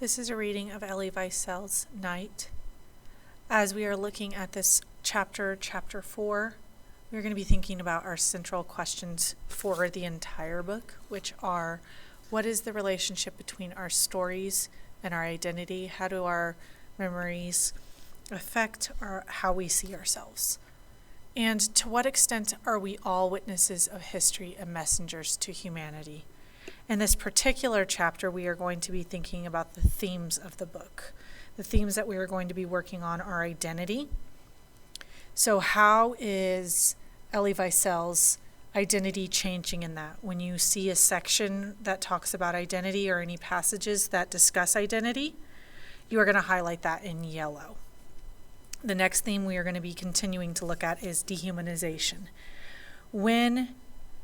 This is a reading of Elie Wiesel's Night. As we are looking at this chapter 4, we're going to be thinking about our central questions for the entire book, which are, what is the relationship between our stories and our identity? How do our memories affect how we see ourselves? And to what extent are we all witnesses of history and messengers to humanity? In this particular chapter, we are going to be thinking about the themes of the book. The themes that we are going to be working on are identity. So how is Elie Wiesel's identity changing in that? When you see a section that talks about identity or any passages that discuss identity, you are going to highlight that in yellow. The next theme we are going to be continuing to look at is dehumanization.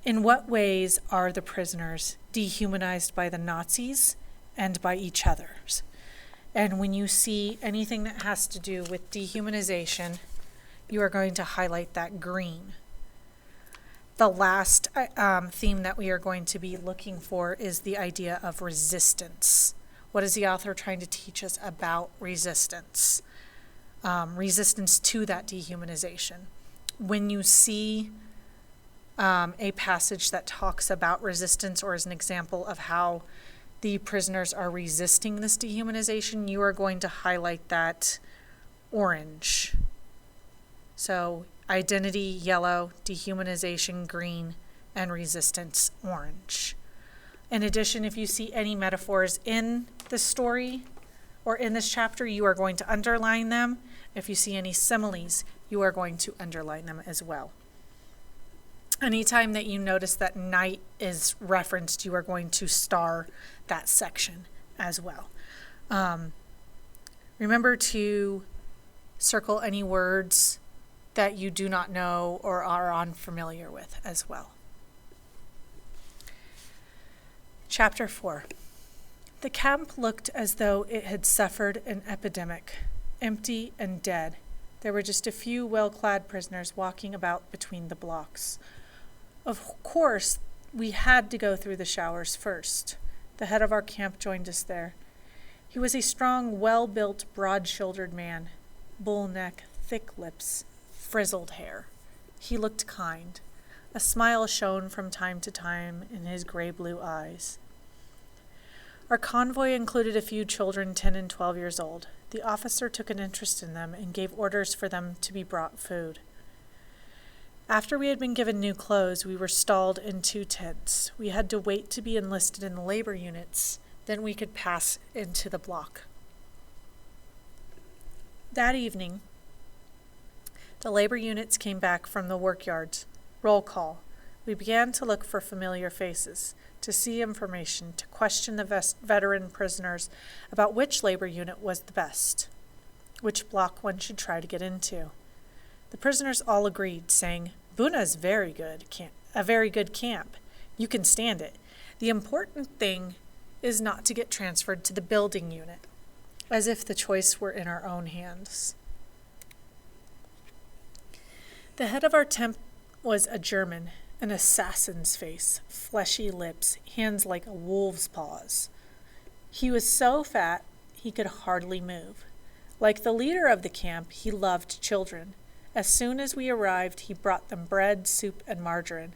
In what ways are the prisoners dehumanized by the Nazis and by each other? And when you see anything that has to do with dehumanization, you are going to highlight that green. The last theme that we are going to be looking for is the idea of resistance. What is the author trying to teach us about resistance? Resistance to that dehumanization. When you see a passage that talks about resistance or is an example of how the prisoners are resisting this dehumanization, you are going to highlight that orange. So identity, yellow, dehumanization, green, and resistance, orange. In addition, if you see any metaphors in the story or in this chapter, you are going to underline them. If you see any similes, you are going to underline them as well. Anytime that you notice that night is referenced, you are going to star that section as well. Remember to circle any words that you do not know or are unfamiliar with as well. Chapter 4. The camp looked as though it had suffered an epidemic, empty and dead. There were just a few well-clad prisoners walking about between the blocks. Of course, we had to go through the showers first. The head of our camp joined us there. He was a strong, well-built, broad-shouldered man, bull neck, thick lips, frizzled hair. He looked kind. A smile shone from time to time in his gray-blue eyes. Our convoy included a few children 10 and 12 years old. The officer took an interest in them and gave orders for them to be brought food. After we had been given new clothes, we were stalled in 2 tents. We had to wait to be enlisted in the labor units, then we could pass into the block. That evening, the labor units came back from the work yards. Roll call. We began to look for familiar faces, to see information, to question the veteran prisoners about which labor unit was the best, which block one should try to get into. The prisoners all agreed, saying, "Buna is a very good camp. You can stand it. The important thing is not to get transferred to the building unit," as if the choice were in our own hands. The head of our tent was a German, an assassin's face, fleshy lips, hands like a wolf's paws. He was so fat he could hardly move. Like the leader of the camp, he loved children. As soon as we arrived, he brought them bread, soup, and margarine.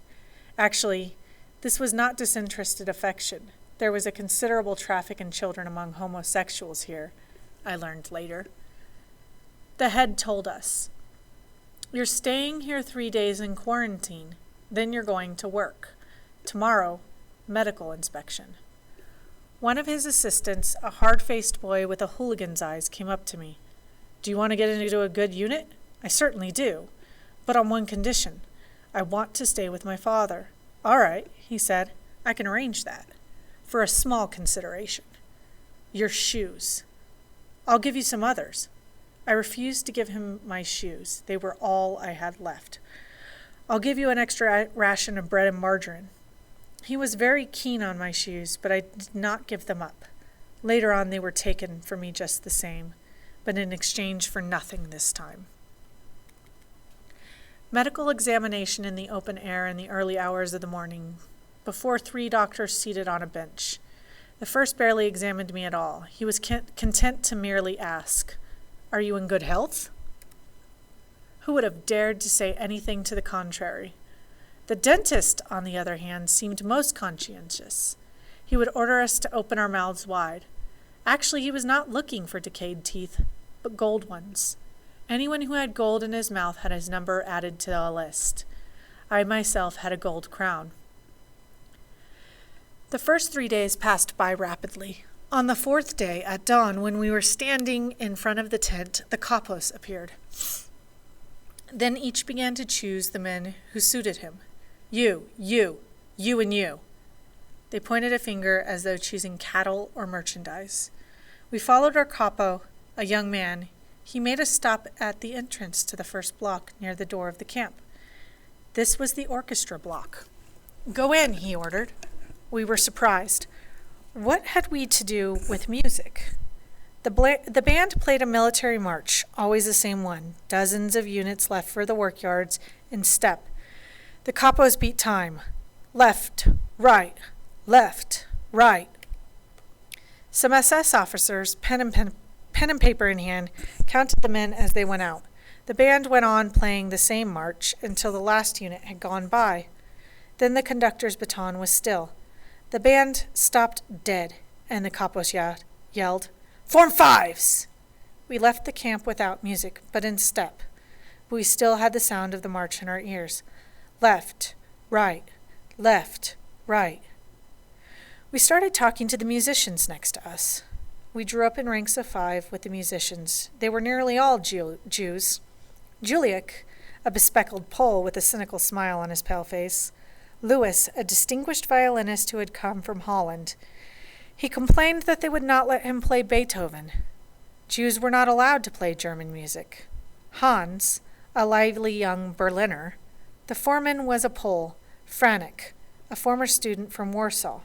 Actually, this was not disinterested affection. There was a considerable traffic in children among homosexuals here, I learned later. The head told us, "You're staying here 3 days in quarantine, then you're going to work. Tomorrow, medical inspection." One of his assistants, a hard-faced boy with a hooligan's eyes, came up to me. "Do you want to get into a good unit?" "I certainly do, but on one condition. I want to stay with my father." "All right," he said. "I can arrange that. For a small consideration." "Your shoes." "I'll give you some others." I refused to give him my shoes. They were all I had left. "I'll give you an extra ration of bread and margarine." He was very keen on my shoes, but I did not give them up. Later on they were taken for me just the same, but in exchange for nothing this time. Medical examination in the open air in the early hours of the morning, before 3 doctors seated on a bench. The first barely examined me at all. He was content to merely ask, "Are you in good health?" Who would have dared to say anything to the contrary? The dentist, on the other hand, seemed most conscientious. He would order us to open our mouths wide. Actually, he was not looking for decayed teeth, but gold ones. Anyone who had gold in his mouth had his number added to the list. I myself had a gold crown. The first 3 days passed by rapidly. On the fourth day, at dawn, when we were standing in front of the tent, the kapos appeared. Then each began to choose the men who suited him. You, and you. They pointed a finger as though choosing cattle or merchandise. We followed our capo, a young man. He made us stop at the entrance to the first block near the door of the camp. This was the orchestra block. "Go in," he ordered. We were surprised. What had we to do with music? The band played a military march, always the same one, dozens of units left for the workyards, in step. The capos beat time. Left, right, left, right. Some SS officers, pen and paper in hand, counted the men as they went out. The band went on playing the same march until the last unit had gone by. Then the conductor's baton was still. The band stopped dead, and the capos yelled, "Form fives!" We left the camp without music, but in step. We still had the sound of the march in our ears. Left, right, left, right. We started talking to the musicians next to us. We drew up in ranks of 5 with the musicians. They were nearly all Jews. Juliak, a bespectacled Pole with a cynical smile on his pale face. Louis, a distinguished violinist who had come from Holland. He complained that they would not let him play Beethoven. Jews were not allowed to play German music. Hans, a lively young Berliner. The foreman was a Pole, Franek, a former student from Warsaw.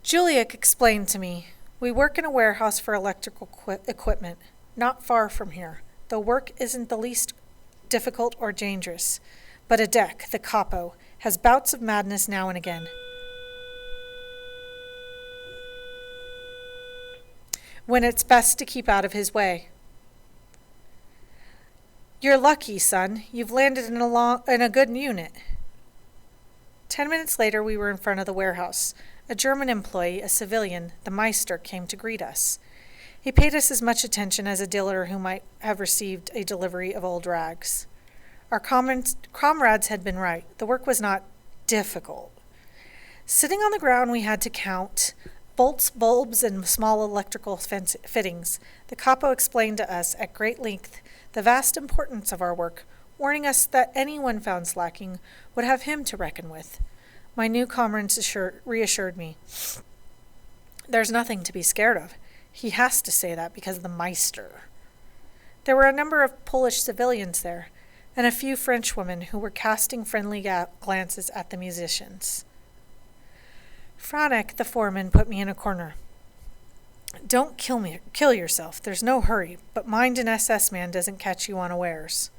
Juliak explained to me, "We work in a warehouse for electrical equipment, not far from here. The work isn't the least difficult or dangerous, but a deck, the capo, has bouts of madness now and again. When it's best to keep out of his way. You're lucky, son. You've landed in a good unit." 10 minutes later, we were in front of the warehouse. A German employee, a civilian, the Meister, came to greet us. He paid us as much attention as a dealer who might have received a delivery of old rags. Our comrades had been right. The work was not difficult. Sitting on the ground, we had to count bolts, bulbs, and small electrical fittings. The capo explained to us at great length the vast importance of our work, warning us that anyone found slacking would have him to reckon with. My new comrades reassured me. There's nothing to be scared of. He has to say that because of the Meister. There were a number of Polish civilians there, and a few French women who were casting friendly glances at the musicians. Franek, the foreman, put me in a corner. "Don't kill yourself. There's no hurry, but mind an SS man doesn't catch you unawares."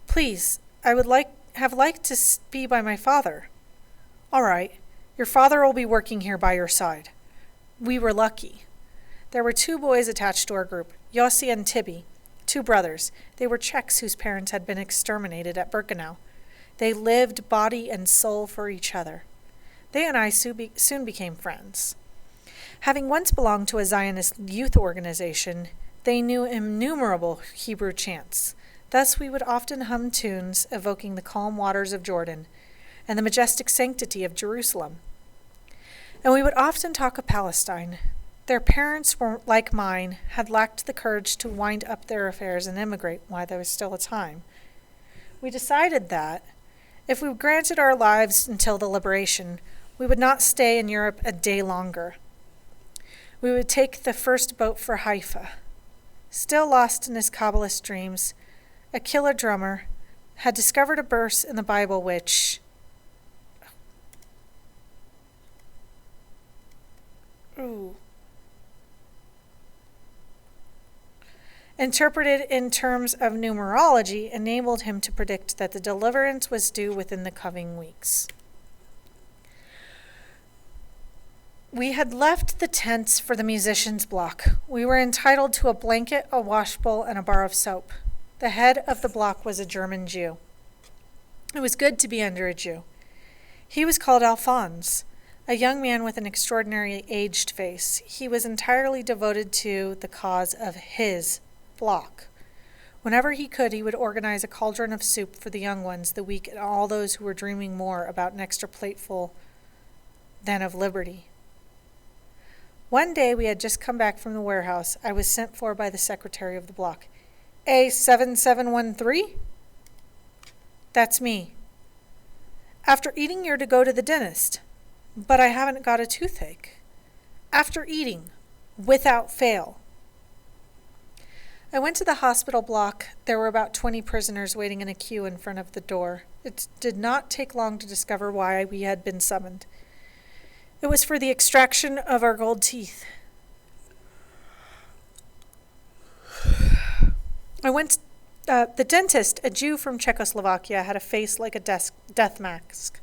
"Please, I would have liked to be by my father." "All right, your father will be working here by your side." We were lucky. There were 2 boys attached to our group, Yossi and Tibi, 2 brothers. They were Czechs whose parents had been exterminated at Birkenau. They lived body and soul for each other. They and I soon became friends. Having once belonged to a Zionist youth organization, they knew innumerable Hebrew chants. Thus we would often hum tunes evoking the calm waters of Jordan and the majestic sanctity of Jerusalem. And we would often talk of Palestine. Their parents were, like mine, had lacked the courage to wind up their affairs and emigrate while there was still a time. We decided that, if we granted our lives until the liberation, we would not stay in Europe a day longer. We would take the first boat for Haifa. Still lost in his Kabbalist dreams, a killer drummer had discovered a verse in the Bible which interpreted in terms of numerology, enabled him to predict that the deliverance was due within the coming weeks. We had left the tents for the musicians' block. We were entitled to a blanket, a washbowl, and a bar of soap. The head of the block was a German Jew. It was good to be under a Jew. He was called Alphonse, a young man with an extraordinarily aged face. He was entirely devoted to the cause of his block. Whenever he could, he would organize a cauldron of soup for the young ones, the weak, and all those who were dreaming more about an extra plateful than of liberty. One day we had just come back from the warehouse. I was sent for by the secretary of the block. A7713? That's me. After eating, you're to go to the dentist. But I haven't got a toothache. After eating, without fail. I went to the hospital block. There were about 20 prisoners waiting in a queue in front of the door. It did not take long to discover why we had been summoned. It was for the extraction of our gold teeth. The dentist, a Jew from Czechoslovakia, had a face like a death mask.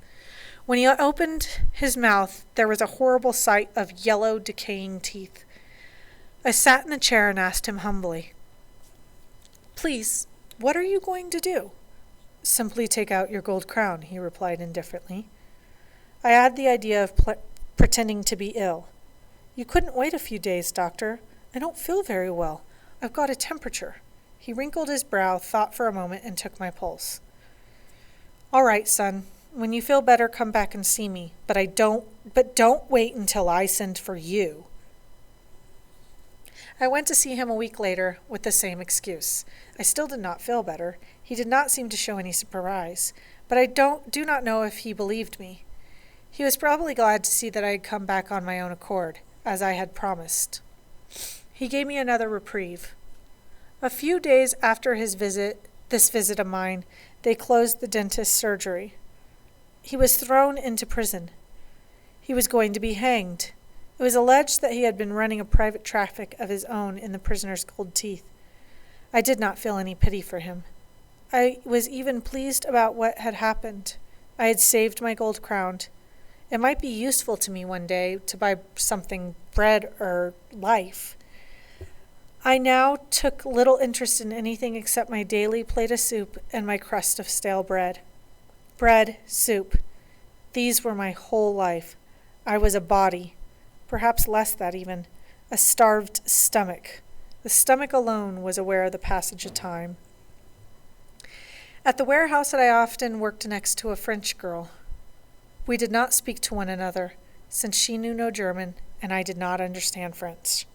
When he opened his mouth, there was a horrible sight of yellow, decaying teeth. I sat in a chair and asked him humbly, "Please, what are you going to do?" "Simply take out your gold crown," he replied indifferently. I had the idea of pretending to be ill. "You couldn't wait a few days, doctor. I don't feel very well. I've got a temperature." He wrinkled his brow, thought for a moment, and took my pulse. "All right, son. When you feel better, come back and see me. But don't wait until I send for you." I went to see him a week later with the same excuse. I still did not feel better. He did not seem to show any surprise, but I do not know if he believed me. He was probably glad to see that I had come back on my own accord, as I had promised. He gave me another reprieve. A few days after this visit of mine, they closed the dentist's surgery. He was thrown into prison. He was going to be hanged. It was alleged that he had been running a private traffic of his own in the prisoner's gold teeth. I did not feel any pity for him. I was even pleased about what had happened. I had saved my gold crown. It might be useful to me one day to buy something, bread or life. I now took little interest in anything except my daily plate of soup and my crust of stale bread. Bread, soup. These were my whole life. I was a body, perhaps less that even, a starved stomach. The stomach alone was aware of the passage of time. At the warehouse I often worked next to a French girl. We did not speak to one another, since she knew no German and I did not understand French.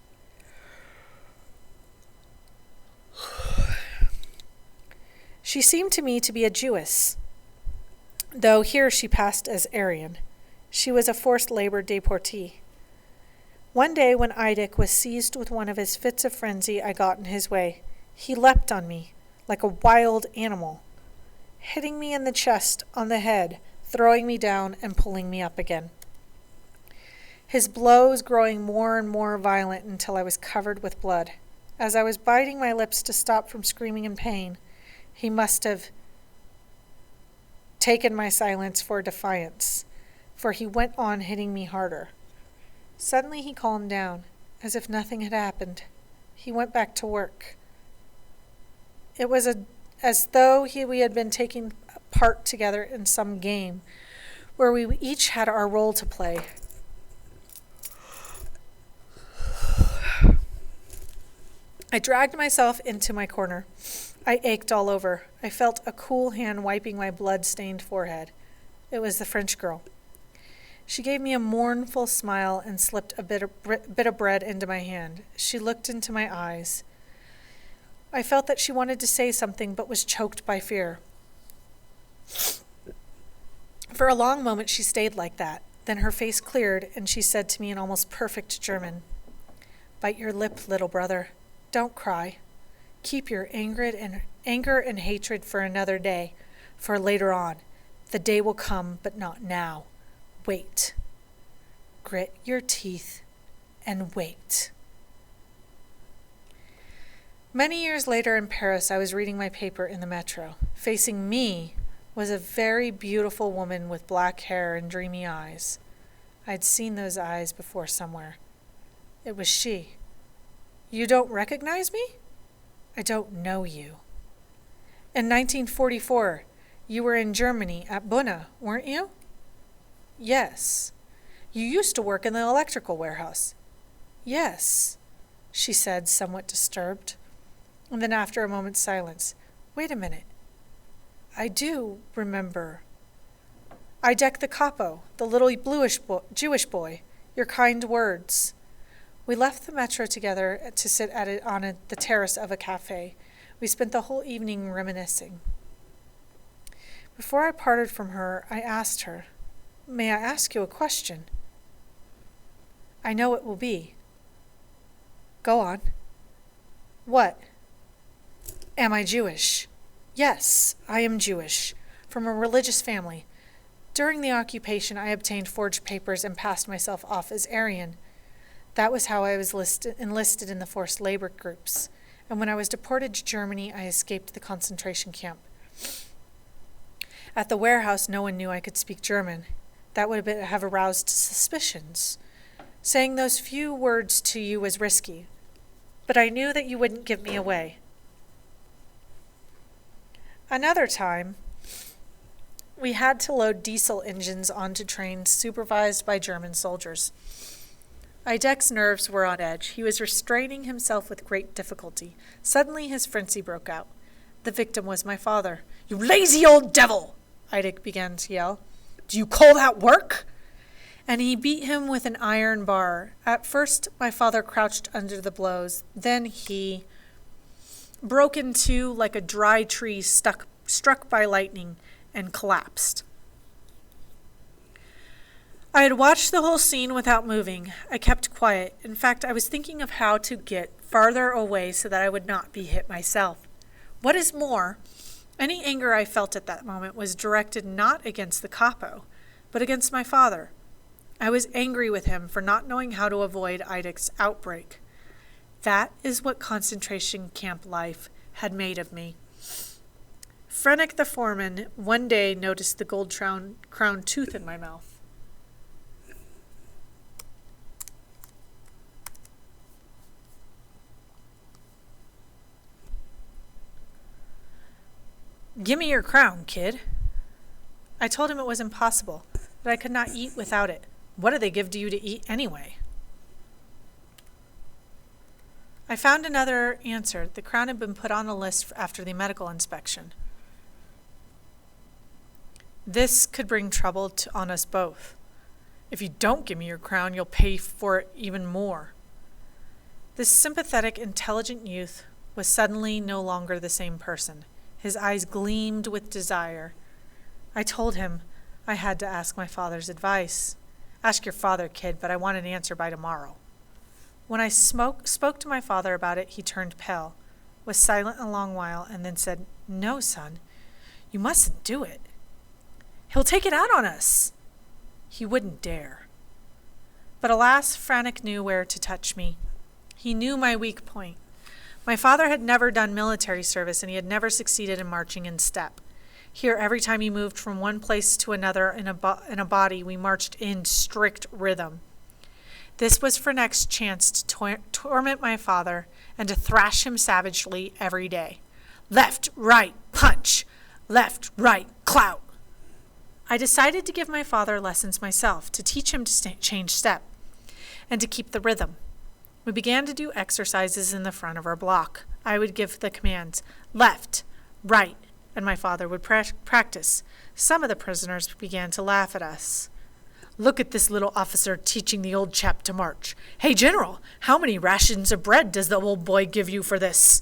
She seemed to me to be a Jewess, though here she passed as Aryan. She was a forced labor deportee. One day when Eidik was seized with one of his fits of frenzy, I got in his way. He leapt on me like a wild animal, hitting me in the chest, on the head, throwing me down and pulling me up again. His blows growing more and more violent until I was covered with blood. As I was biting my lips to stop from screaming in pain, he must have taken my silence for defiance, for he went on hitting me harder. Suddenly he calmed down, as if nothing had happened. He went back to work. It was as though we had been taking part together in some game, where we each had our role to play. I dragged myself into my corner. I ached all over. I felt a cool hand wiping my blood-stained forehead. It was the French girl. She gave me a mournful smile and slipped a bit of bread into my hand. She looked into my eyes. I felt that she wanted to say something but was choked by fear. For a long moment she stayed like that. Then her face cleared and she said to me in almost perfect German, "Bite your lip, little brother. Don't cry. Keep your anger and hatred for another day, for later on. The day will come, but not now. Wait. Grit your teeth and wait." Many years later in Paris, I was reading my paper in the metro. Facing me was a very beautiful woman with black hair and dreamy eyes. I'd seen those eyes before somewhere. It was she. You don't recognize me? I don't know you. In 1944, you were in Germany at Bunna, weren't you? Yes. You used to work in the electrical warehouse. Yes, she said, somewhat disturbed. And then after a moment's silence, wait a minute. I do remember. Idek the capo, the little Jewish boy, your kind words. We left the metro together to sit on the terrace of a cafe. We spent the whole evening reminiscing. Before I parted from her, I asked her, may I ask you a question? I know it will be. Go on. What? Am I Jewish? Yes, I am Jewish, from a religious family. During the occupation, I obtained forged papers and passed myself off as Aryan. That was how I was enlisted in the forced labor groups. And when I was deported to Germany, I escaped the concentration camp. At the warehouse, no one knew I could speak German. That would have aroused suspicions. Saying those few words to you was risky, but I knew that you wouldn't give me away. Another time, we had to load diesel engines onto trains supervised by German soldiers. Idek's nerves were on edge. He was restraining himself with great difficulty. Suddenly his frenzy broke out. The victim was my father. You lazy old devil! Idek began to yell. Do you call that work? And he beat him with an iron bar. At first, my father crouched under the blows. Then he broke in two like a dry tree struck by lightning and collapsed. I had watched the whole scene without moving. I kept quiet. In fact, I was thinking of how to get farther away so that I would not be hit myself. What is more, any anger I felt at that moment was directed not against the capo, but against my father. I was angry with him for not knowing how to avoid Idek's outbreak. That is what concentration camp life had made of me. Frennick the foreman one day noticed the gold crown tooth in my mouth. Give me your crown, kid. I told him it was impossible, that I could not eat without it. What do they give to you to eat anyway? I found another answer. The crown had been put on a list after the medical inspection. This could bring trouble on us both. If you don't give me your crown, you'll pay for it even more. This sympathetic, intelligent youth was suddenly no longer the same person. His eyes gleamed with desire. I told him I had to ask my father's advice. Ask your father, kid, but I want an answer by tomorrow. When I spoke to my father about it, he turned pale, was silent a long while, and then said, No, son, you mustn't do it. He'll take it out on us. He wouldn't dare. But alas, Frennick knew where to touch me. He knew my weak point. My father had never done military service, and he had never succeeded in marching in step. Here, every time he moved from one place to another in a body, we marched in strict rhythm. This was Frennick's chance to torment my father and to thrash him savagely every day. Left, right, punch. Left, right, clout. I decided to give my father lessons myself, to teach him to change step and to keep the rhythm. We began to do exercises in the front of our block. I would give the commands, left, right, and my father would practice. Some of the prisoners began to laugh at us. Look at this little officer teaching the old chap to march. Hey, General, how many rations of bread does the old boy give you for this?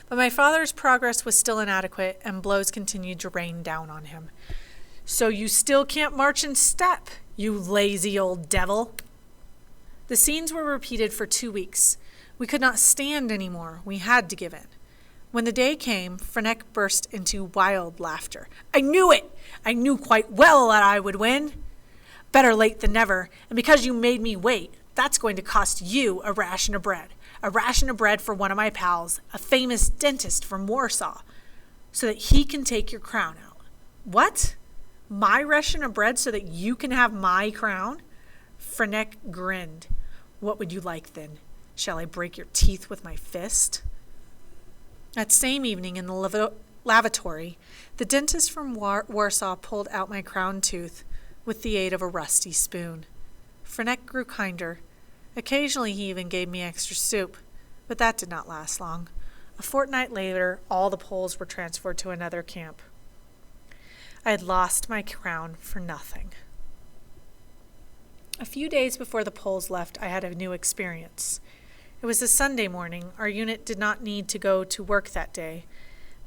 But my father's progress was still inadequate, and blows continued to rain down on him. So you still can't march in step, you lazy old devil. The scenes were repeated for 2 weeks. We could not stand any more. We had to give in. When the day came, Frennick burst into wild laughter. I knew it! I knew quite well that I would win. Better late than never, and because you made me wait, that's going to cost you a ration of bread. A ration of bread for one of my pals, a famous dentist from Warsaw, so that he can take your crown out. What? My ration of bread so that you can have my crown? Freneck grinned. What would you like then? Shall I break your teeth with my fist? That same evening in the lavatory, the dentist from Warsaw pulled out my crown tooth with the aid of a rusty spoon. Freneck grew kinder. Occasionally he even gave me extra soup, but that did not last long. A fortnight later, all the Poles were transferred to another camp. I had lost my crown for nothing. A few days before the Poles left, I had a new experience. It was a Sunday morning. Our unit did not need to go to work that day,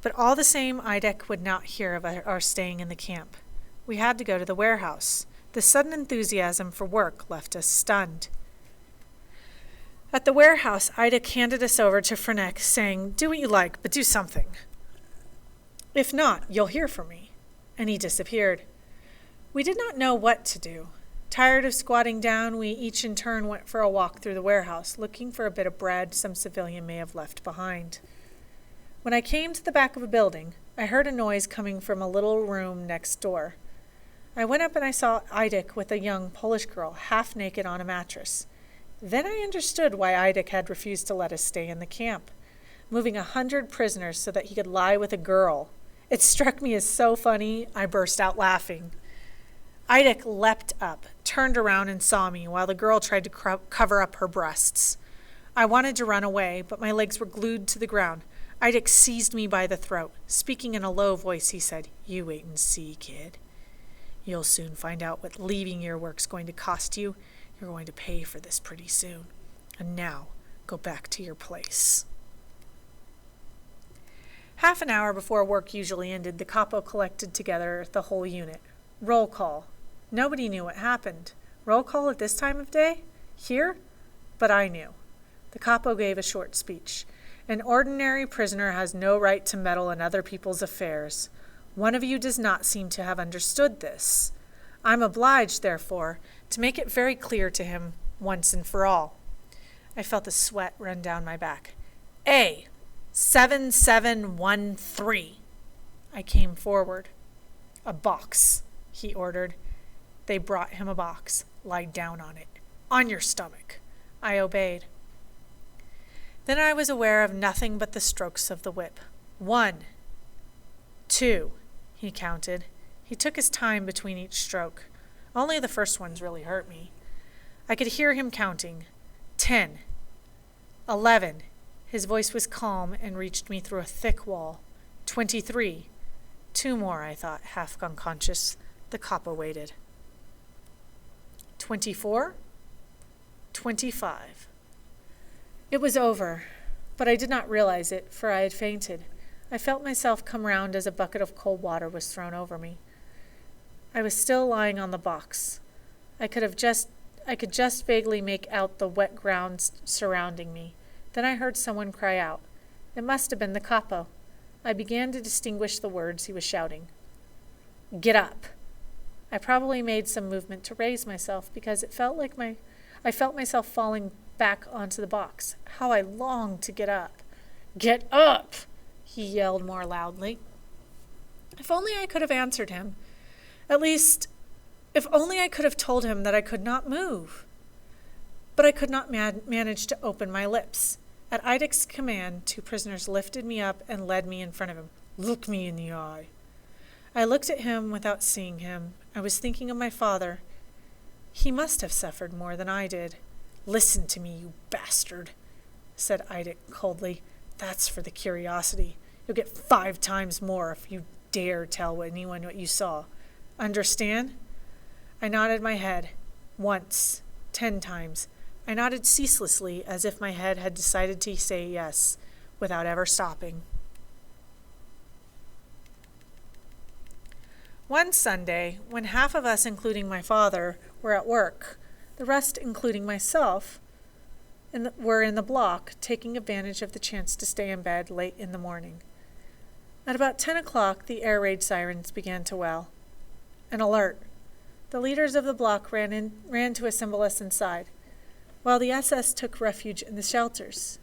but all the same, IDEC would not hear of our staying in the camp. We had to go to the warehouse. The sudden enthusiasm for work left us stunned. At the warehouse, IDEC handed us over to Freneck, saying, "Do what you like, but do something. If not, you'll hear from me." And he disappeared. We did not know what to do. Tired of squatting down, we each in turn went for a walk through the warehouse, looking for a bit of bread some civilian may have left behind. When I came to the back of a building, I heard a noise coming from a little room next door. I went up and I saw IDEC with a young Polish girl, half naked on a mattress. Then I understood why IDEC had refused to let us stay in the camp, moving 100 prisoners so that he could lie with a girl. It struck me as so funny, I burst out laughing. IDEC leapt up, turned around and saw me while the girl tried to cover up her breasts. I wanted to run away, but my legs were glued to the ground. IDEC seized me by the throat. Speaking in a low voice, he said, "You wait and see, kid. You'll soon find out what leaving your work's going to cost you. You're going to pay for this pretty soon. And now, go back to your place." Half an hour before work usually ended, the capo collected together the whole unit. Roll call. Nobody knew what happened. Roll call at this time of day? Here? But I knew. The capo gave a short speech. An ordinary prisoner has no right to meddle in other people's affairs. One of you does not seem to have understood this. I'm obliged, therefore, to make it very clear to him once and for all. I felt the sweat run down my back. A. 7713. I came forward. "A box," he ordered. They brought him a box. "Lie down on it. On your stomach." I obeyed. Then I was aware of nothing but the strokes of the whip. 1, 2, he counted. He took his time between each stroke. Only the first ones really hurt me. I could hear him counting. 10, 11. His voice was calm and reached me through a thick wall. 23. 2 more, I thought, half unconscious. The capo waited. 24. 25. It was over, but I did not realize it, for I had fainted. I felt myself come round as a bucket of cold water was thrown over me. I was still lying on the box. I could just vaguely make out the wet ground surrounding me. Then I heard someone cry out. It must have been the capo. I began to distinguish the words he was shouting. "Get up." I probably made some movement to raise myself because I felt myself falling back onto the box. How I longed to get up. "Get up!" he yelled more loudly. If only I could have answered him. At least, if only I could have told him that I could not move. But I could not manage to open my lips. At IDEC's command, 2 prisoners lifted me up and led me in front of him. "Look me in the eye." I looked at him without seeing him. I was thinking of my father. He must have suffered more than I did. "Listen to me, you bastard," said IDEC coldly. "That's for the curiosity. You'll get 5 times more if you dare tell anyone what you saw. Understand?" I nodded my head. Once, 10 times. I nodded ceaselessly, as if my head had decided to say yes, without ever stopping. One Sunday, when half of us, including my father, were at work, the rest, including myself, were in the block, taking advantage of the chance to stay in bed late in the morning. At about 10 o'clock, the air raid sirens began to wail. An alert. The leaders of the block ran to assemble us inside, while the SS took refuge in the shelters.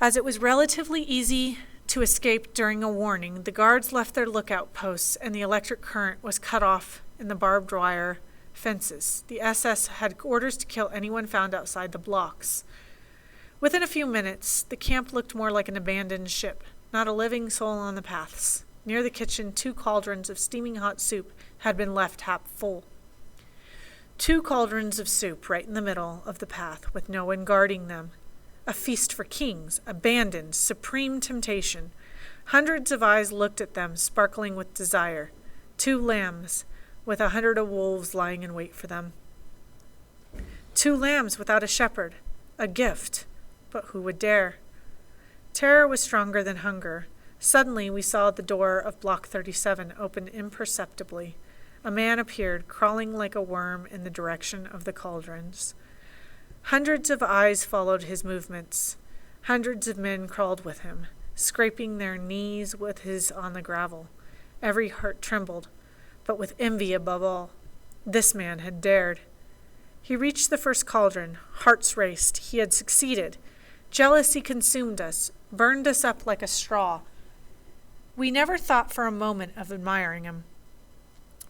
As it was relatively easy to escape during a warning, the guards left their lookout posts and the electric current was cut off in the barbed wire fences. The SS had orders to kill anyone found outside the blocks. Within a few minutes, the camp looked more like an abandoned ship, not a living soul on the paths. Near the kitchen, 2 cauldrons of steaming hot soup had been left half full. 2 cauldrons of soup right in the middle of the path, with no one guarding them. A feast for kings, abandoned, supreme temptation. Hundreds of eyes looked at them, sparkling with desire. 2 lambs, with 100 of wolves lying in wait for them. 2 lambs without a shepherd, a gift, but who would dare? Terror was stronger than hunger. Suddenly we saw the door of Block 37 open imperceptibly. A man appeared, crawling like a worm in the direction of the cauldrons. Hundreds of eyes followed his movements. Hundreds of men crawled with him, scraping their knees with his on the gravel. Every heart trembled, but with envy above all. This man had dared. He reached the first cauldron. Hearts raced. He had succeeded. Jealousy consumed us, burned us up like a straw. We never thought for a moment of admiring him.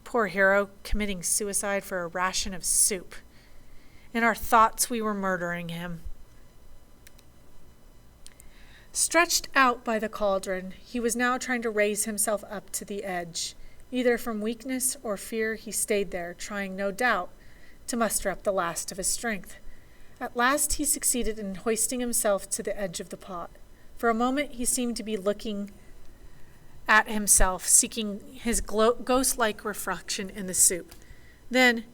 Poor hero, committing suicide for a ration of soup. In our thoughts, we were murdering him. Stretched out by the cauldron, he was now trying to raise himself up to the edge. Either from weakness or fear, he stayed there, trying, no doubt, to muster up the last of his strength. At last he succeeded in hoisting himself to the edge of the pot. For a moment he seemed to be looking at himself, seeking his ghost-like reflection in the soup. Then,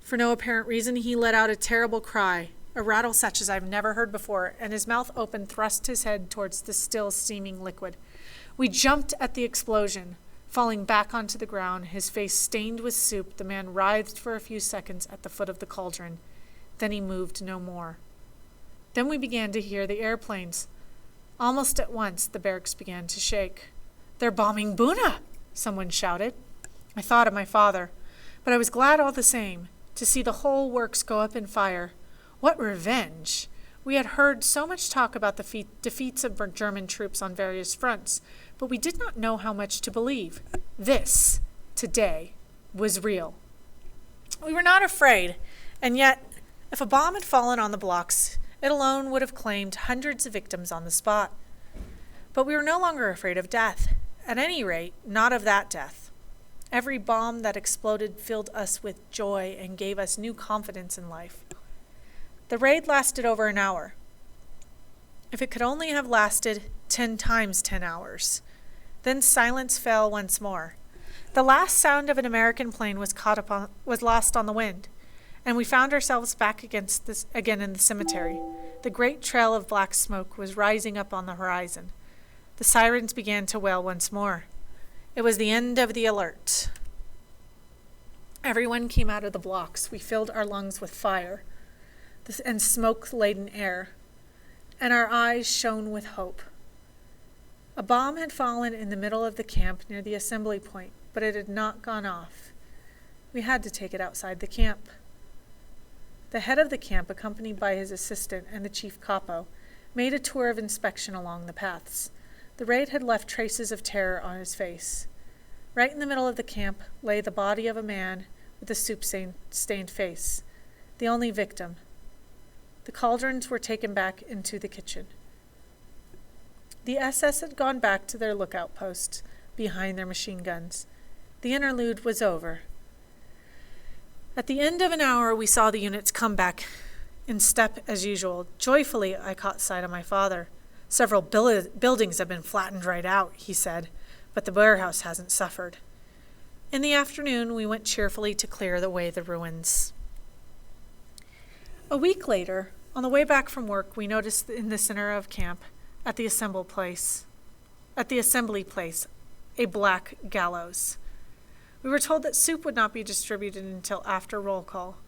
for no apparent reason, he let out a terrible cry, a rattle such as I've never heard before, and his mouth open thrust his head towards the still steaming liquid. We jumped at the explosion. Falling back onto the ground, his face stained with soup, the man writhed for a few seconds at the foot of the cauldron. Then he moved no more. Then we began to hear the airplanes. Almost at once, the barracks began to shake. "They're bombing Buna!" someone shouted. I thought of my father, but I was glad all the same to see the whole works go up in fire. What revenge! We had heard so much talk about the defeats of German troops on various fronts, but we did not know how much to believe. This, today, was real. We were not afraid, and yet, if a bomb had fallen on the blocks, it alone would have claimed hundreds of victims on the spot. But we were no longer afraid of death. At any rate, not of that death. Every bomb that exploded filled us with joy and gave us new confidence in life. The raid lasted over an hour. If it could only have lasted 10 times 10 hours. Then silence fell once more. The last sound of an American plane was lost on the wind, and we found ourselves back again in the cemetery. The great trail of black smoke was rising up on the horizon. The sirens began to wail once more. It was the end of the alert. Everyone came out of the blocks. We filled our lungs with fire and smoke-laden air, and our eyes shone with hope. A bomb had fallen in the middle of the camp near the assembly point, but it had not gone off. We had to take it outside the camp. The head of the camp, accompanied by his assistant and the chief capo, made a tour of inspection along the paths. The raid had left traces of terror on his face. Right in the middle of the camp lay the body of a man with a soup-stained face, the only victim. The cauldrons were taken back into the kitchen. The SS had gone back to their lookout posts behind their machine guns. The interlude was over. At the end of an hour, we saw the units come back in step as usual. Joyfully, I caught sight of my father. "Several buildings have been flattened right out," he said, "but the warehouse hasn't suffered." In the afternoon, we went cheerfully to clear away the ruins. A week later, on the way back from work, we noticed in the center of camp, at the assembly place, a black gallows. We were told that soup would not be distributed until after roll call.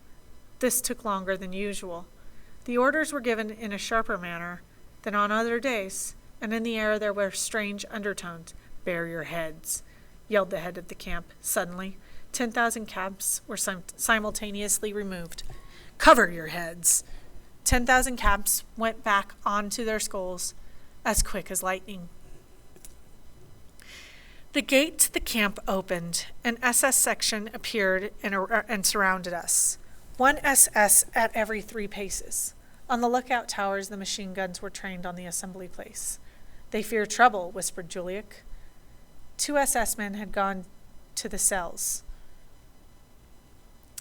This took longer than usual. The orders were given in a sharper manner than on other days, and in the air there were strange undertones. "Bare your heads," yelled the head of the camp. Suddenly, 10,000 caps were simultaneously removed. "Cover your heads." 10,000 caps went back onto their skulls as quick as lightning. The gate to the camp opened. An SS section appeared and surrounded us. One SS at every 3 paces. On the lookout towers, the machine guns were trained on the assembly place. They fear trouble, whispered Juliek. 2 SS men had gone to the cells.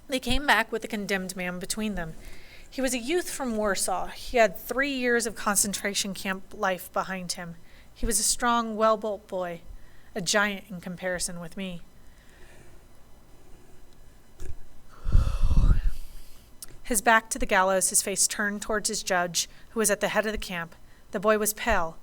They came back with a condemned man between them. He was a youth from Warsaw. He had 3 years of concentration camp life behind him. He was a strong, well-built boy, a giant in comparison with me. His back to the gallows, his face turned towards his judge, who was at the head of the camp. The boy was pale,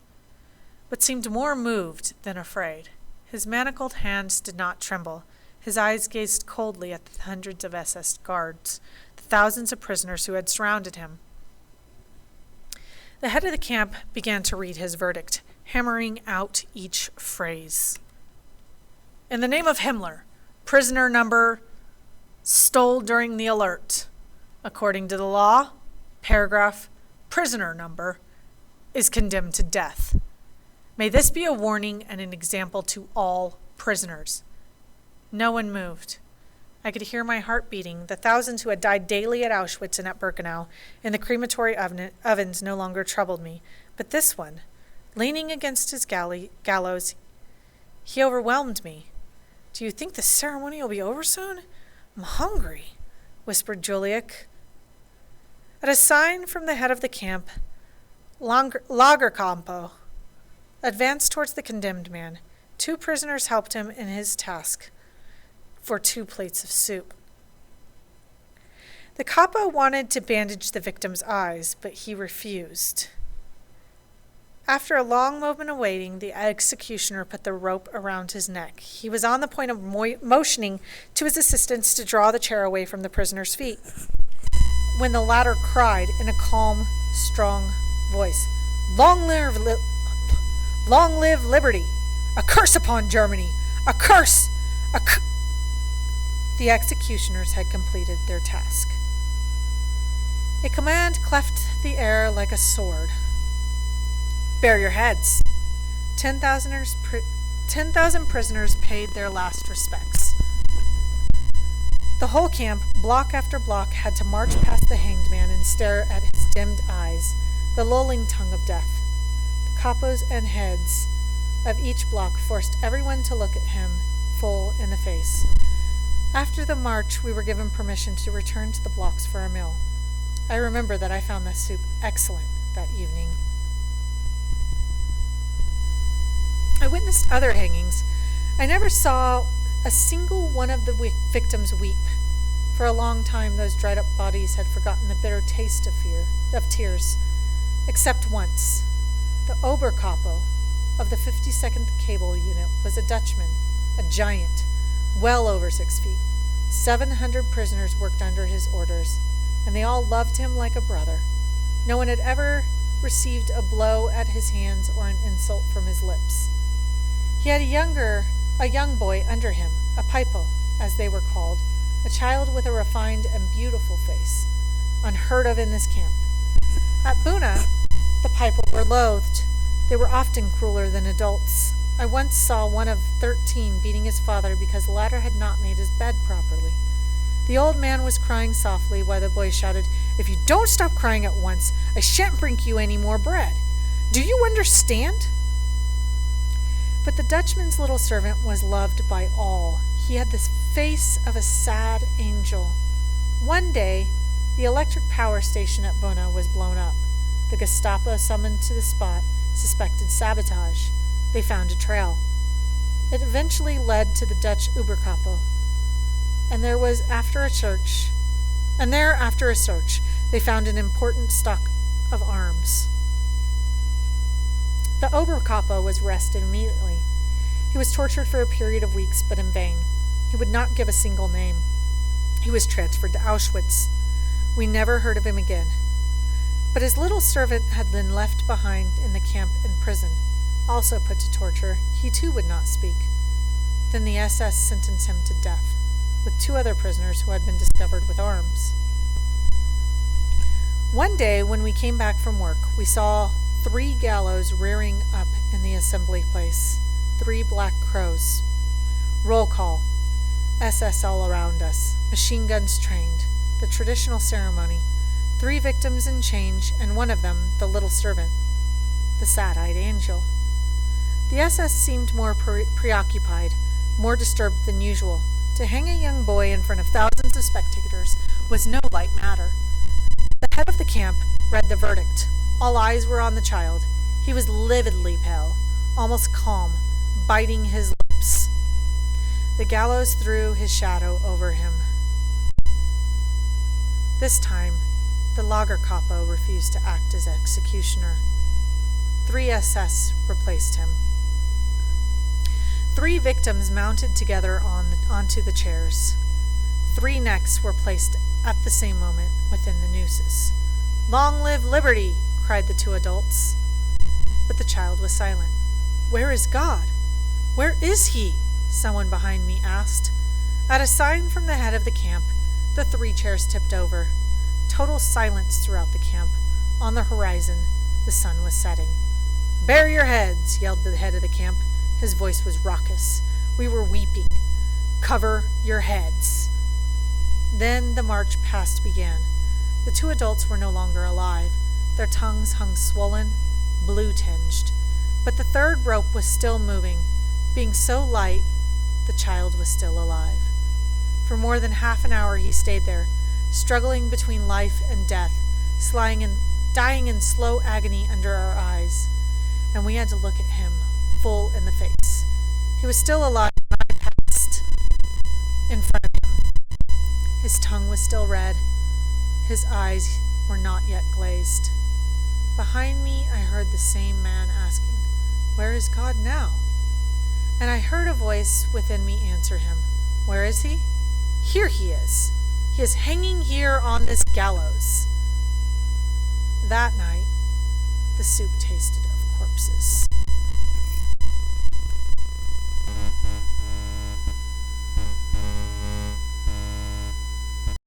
but seemed more moved than afraid. His manacled hands did not tremble. His eyes gazed coldly at the hundreds of SS guards, the thousands of prisoners who had surrounded him. The head of the camp began to read his verdict, hammering out each phrase. In the name of Himmler, prisoner number stole during the alert. According to the law, paragraph, prisoner number, is condemned to death. May this be a warning and an example to all prisoners. No one moved. I could hear my heart beating. The thousands who had died daily at Auschwitz and at Birkenau in the crematory ovens no longer troubled me. But this one, leaning against his gallows, he overwhelmed me. Do you think the ceremony will be over soon? I'm hungry, whispered Juliek. At a sign from the head of the camp, Lagerkampo advanced towards the condemned man. 2 prisoners helped him in his task for 2 plates of soup. The capo wanted to bandage the victim's eyes, but he refused. After a long moment of waiting, the executioner put the rope around his neck. He was on the point of motioning to his assistants to draw the chair away from the prisoner's feet, when the latter cried in a calm, strong voice, Long live liberty! A curse upon Germany! A curse! The executioners had completed their task. A command cleft the air like a sword. Bare your heads. 10,000 prisoners paid their last respects. The whole camp, block after block, had to march past the hanged man and stare at his dimmed eyes, the lolling tongue of death. The capos and heads of each block forced everyone to look at him full in the face. After the march, we were given permission to return to the blocks for a meal. I remember that I found the soup excellent that evening. I witnessed other hangings. I never saw a single one of the victims weep. For a long time, those dried-up bodies had forgotten the bitter taste of tears, except once. The Oberkapo of the 52nd Cable Unit was a Dutchman, a giant, well over 6 feet. 700 prisoners worked under his orders, and they all loved him like a brother. No one had ever received a blow at his hands or an insult from his lips. He had a young boy under him, a pipo, as they were called, a child with a refined and beautiful face, unheard of in this camp. At Buna, the pipo were loathed. They were often crueler than adults. I once saw one of 13 beating his father because the latter had not made his bed properly. The old man was crying softly while the boy shouted, "If you don't stop crying at once, I shan't bring you any more bread. Do you understand?" But the Dutchman's little servant was loved by all. He had the face of a sad angel. One day, the electric power station at Buna was blown up. The Gestapo summoned to the spot suspected sabotage. They found a trail. It eventually led to the Dutch Oberkapo. And there, after a search, they found an important stock of arms. The Oberkapo was arrested immediately. He was tortured for a period of weeks, but in vain. He would not give a single name. He was transferred to Auschwitz. We never heard of him again. But his little servant had been left behind in the camp and prison, also put to torture. He too would not speak. Then the SS sentenced him to death, with 2 other prisoners who had been discovered with arms. One day, when we came back from work, we saw 3 gallows rearing up in the assembly place. 3 black crows. Roll call. SS all around us. Machine guns trained. The traditional ceremony. 3 victims in change, and one of them, the little servant. The sad-eyed angel. The SS seemed more preoccupied, more disturbed than usual. To hang a young boy in front of thousands of spectators was no light matter. The head of the camp read the verdict. All eyes were on the child. He was lividly pale, almost calm, biting his lips. The gallows threw his shadow over him. This time, the Lagerkapo refused to act as executioner. 3 SS replaced him. 3 victims mounted together onto the chairs. 3 necks were placed at the same moment within the nooses. "Long live liberty!" cried the 2 adults. But the child was silent. "Where is God? Where is he?" someone behind me asked. At a sign from the head of the camp, the 3 chairs tipped over. Total silence throughout the camp. On the horizon, the sun was setting. "Bare your heads!" yelled the head of the camp. His voice was raucous. We were weeping. "Cover your heads!" Then the march past began. The 2 adults were no longer alive. Their tongues hung swollen, blue-tinged. But the 3rd rope was still moving. Being so light, the child was still alive. For more than half an hour he stayed there, struggling between life and death, dying in slow agony under our eyes. And we had to look at him full in the face. He was still alive when I passed in front of him. His tongue was still red. His eyes were not yet glazed. Behind me, I heard the same man asking, "Where is God now?" And I heard a voice within me answer him, "Where is he? Here he is. He is hanging here on this gallows." That night, the soup tasted of corpses.